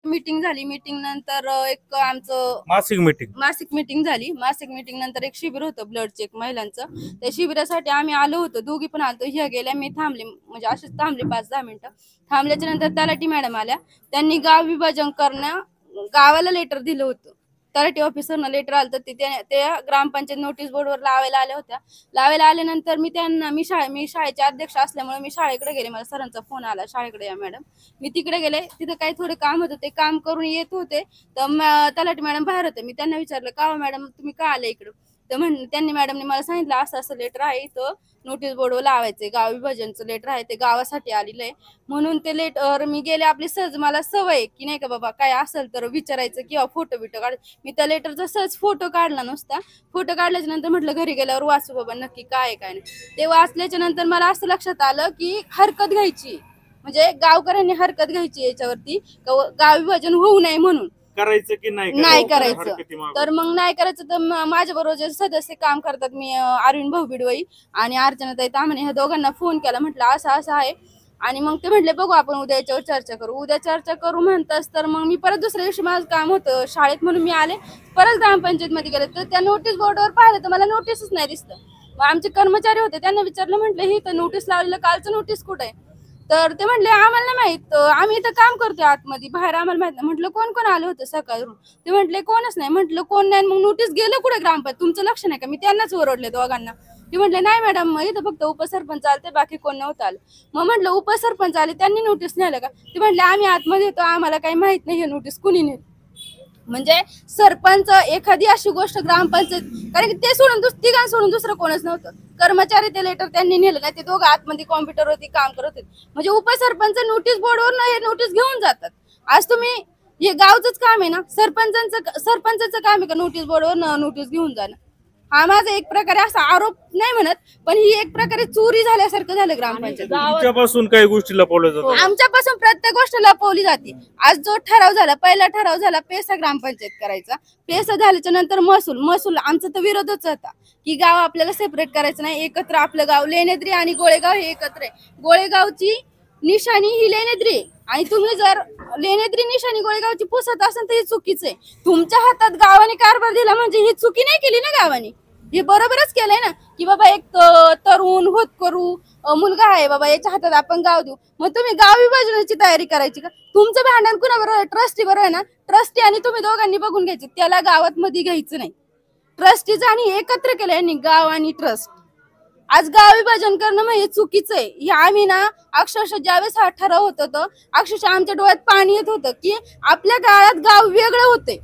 Meeting झाली. Meeting नंतर एक आमचं मासिक मीटिंग झाली. मासिक मीटिंग नंतर एक शिबिर होतं ब्लड चेक महिलांचं. त्या शिबिरासाठी आम्ही आलो होतो, दोघी पण आलतो. ह्या गेल्या, मी थांबले, म्हणजे अशीच थांबले 5-10 मिनिटं. थांबल्याच्या नंतर तलाठी मॅडम आल्या. त्यांनी गाव विभाजन गावाला लेटर दिलं होतं. तलाठी ऑफिसरनं लेटर आलं, तर ते ग्रामपंचायत नोटीस बोर्डवर लावायला आल्या होत्या. लावायला आल्यानंतर मी शाळेचे अध्यक्ष असल्यामुळे मी शाळेकडे गेले. मला सरांचा फोन आला, शाळेकडे या मॅडम. मी तिकडे गेले. तिथं काही थोडे काम होतं, ते काम करून येत होते, तर तलाठी मॅडम बाहेर होते. मी त्यांना विचारलं, का मॅडम तुम्ही का आले इकडं? तर त्यांनी मॅडमने मला सांगितलं, असं असं लेटर आहे, इथं नोटीस बोर्डवर लावायचंय, गाव विभाजनचं लेटर आहे, ते गावासाठी आलेलं आहे. म्हणून ते लेटर मी गेले. आपली सहज मला सवय की नाही का बाबा, काय असेल तर विचारायचं किंवा फोटो बिटो काढ. मी त्या लेटरचा सहज फोटो काढला नुसता. फोटो काढल्याच्या नंतर म्हटलं घरी गेल्यावर वाचू बाबा नक्की काय काय नाही. ते वाचल्याच्या नंतर मला असं लक्षात आलं की हरकत घ्यायची, म्हणजे गावकऱ्यांनी हरकत घ्यायची याच्यावरती, गाव विभाजन होऊ नये म्हणून. करायचं की नाही करायचं, तर मग नाही करायचं. तर माझ्या बरोबर जे सदस्य काम करतात, मी अरविंद भाऊ बिडवई आणि अर्चनाताई ताम्हाणे, ह्या दोघांना फोन केला. म्हटलं असं असं आहे. आणि मग ते म्हटले बघू आपण उद्या याच्यावर चर्चा करू. उद्या चर्चा करू म्हणताच तर मग मी परत दुसऱ्या दिवशी माझं काम होतं शाळेत, म्हणून मी आले. परत ग्रामपंचायत मध्ये गेले, तर त्या नोटीस बोर्डवर पाहिलं तर मला नोटीसच नाही दिसलं. मग आमचे कर्मचारी होते, त्यांना विचारलं, म्हटलं ही तर नोटीस लावलेलं, कालचं नोटीस कुठे आहे? तर ते म्हटले आम्हाला नाही माहित, आम्ही इथं काम करतोय आतमध्ये, बाहेर आम्हाला माहित नाही. म्हटलं कोण कोण आलं होतं सकाळून? ते म्हटले कोणच नाही. म्हटलं कोण नाही, मग नोटीस गेलं कुठे ग्रामपंचायत? तुमचं लक्ष नाही का? मी त्यांनाच ओरडले दोघांना. ते म्हटले नाही मॅडम, इथं फक्त उपसरपंच आलते, बाकी कोण नव्हतं आलं. मग म्हटलं उपसरपंच आले, त्यांनी नोटीस नेलं का? ते म्हटले आम्ही आतमध्ये येतो, आम्हाला काही माहित नाही हे नोटीस कुणी नेली. म्हणजे सरपंच एखादी अशी गोष्ट ग्रामपंचायत, कारण की ते सोडून तिघां सोडून दुसरं कोणच नव्हतं. कर्मचारी ते लेटर त्यांनी नेलं नाही, ते दोघं आतमध्ये कॉम्प्युटरवरती काम करत होते. म्हणजे उपसरपंच नोटीस बोर्डवर हे नोटीस घेऊन जातात. आज तुम्ही, हे गावचंच काम आहे ना, सरपंचाचं काम आहे का नोटीस बोर्डवर नोटीस घेऊन जाणं? हा माझा एक प्रकारे असा आरोप नाही म्हणत, पण ही एक प्रकारे चोरी झाल्यासारखं झालं ग्रामपंचायत. तुमच्यापासून काही गोष्टी लपवल्या जातात? आमच्यापासून प्रत्येक गोष्ट लपवली जाते. आज जो ठराव झाला, पहिला ठराव झाला पेसा ग्रामपंचायत करायचा. पेसा झाल्याच्या नंतर महसूल आमचा तर विरोधच होता की गाव आपल्याला सेपरेट करायचं नाही, एकत्र आपलं गाव. लेनेद्री आणि गोळेगाव हे एकत्र आहे. गोळेगावची निशाणी ही लेनेद्री आहे, आणि तुम्ही जर लेनेद्री निशाणी गोळेगावची पुसत असेल तर हे चुकीचं आहे. तुमच्या हातात गावाने कारभार दिला म्हणजे ही चुकी नाही केली ना गावाने, हे बरोबरच केलंय ना, की बाबा एक तरुण होतकरू मुलगा आहे बाबा, याच्या हातात आपण गाव देऊ. मग तुम्ही गाव विभाजनाची तयारी करायची का? तुमचं भांडण कुणाबरोबर आहे? ट्रस्टी बरोबर आहे ना. ट्रस्टी आणि तुम्ही दोघांनी बघून घ्यायचे, त्याला गावात मध्ये घ्यायचं नाही. ट्रस्टीचं आणि एकत्र केलं यांनी गाव आणि ट्रस्ट. आज गाव विभाजन करणं म्हणजे चुकीचं आहे. हे आम्ही ना अक्षरशः ज्यावेळेस हा ठराव होत होतं, अक्षरशः आमच्या डोळ्यात पाणी येत होतं की आपल्या काळात गाव वेगळं होते.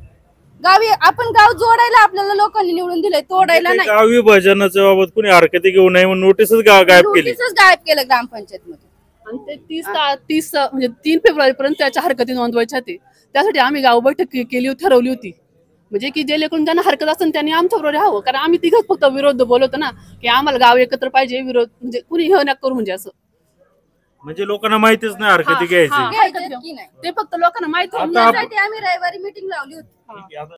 आपण गाव जोडायला आपल्याला लोकांनी निवडून दिलंय, तोडायला नाही. गाव विभाजनाच्या बाबत कोणी हरकती घेऊ नये म्हणून नोटीसच गायब केलं ग्रामपंचायत मध्ये. आणि ते 30 म्हणजे 3 फेब्रुवारी पर्यंत त्याच्या हरकती नोंदवायच्या ते. त्यासाठी आम्ही गाव बैठक केली, ठरवली होती, म्हणजे की जे लेकरून त्यांना हरकत असेल त्यांनी आमच्या बरोबर राहावं. कारण आम्ही तिघच फक्त विरोध बोलवतो ना, की आम्हाला गाव एकत्र पाहिजे, विरोध म्हणजे कुणी हे न करू, म्हणजे असं. म्हणजे लोकांना माहितीच नाही हरकती घ्यायची. की नाही ते फक्त लोकांना माहिती आम्ही रविवारी मीटिंग लावली होती.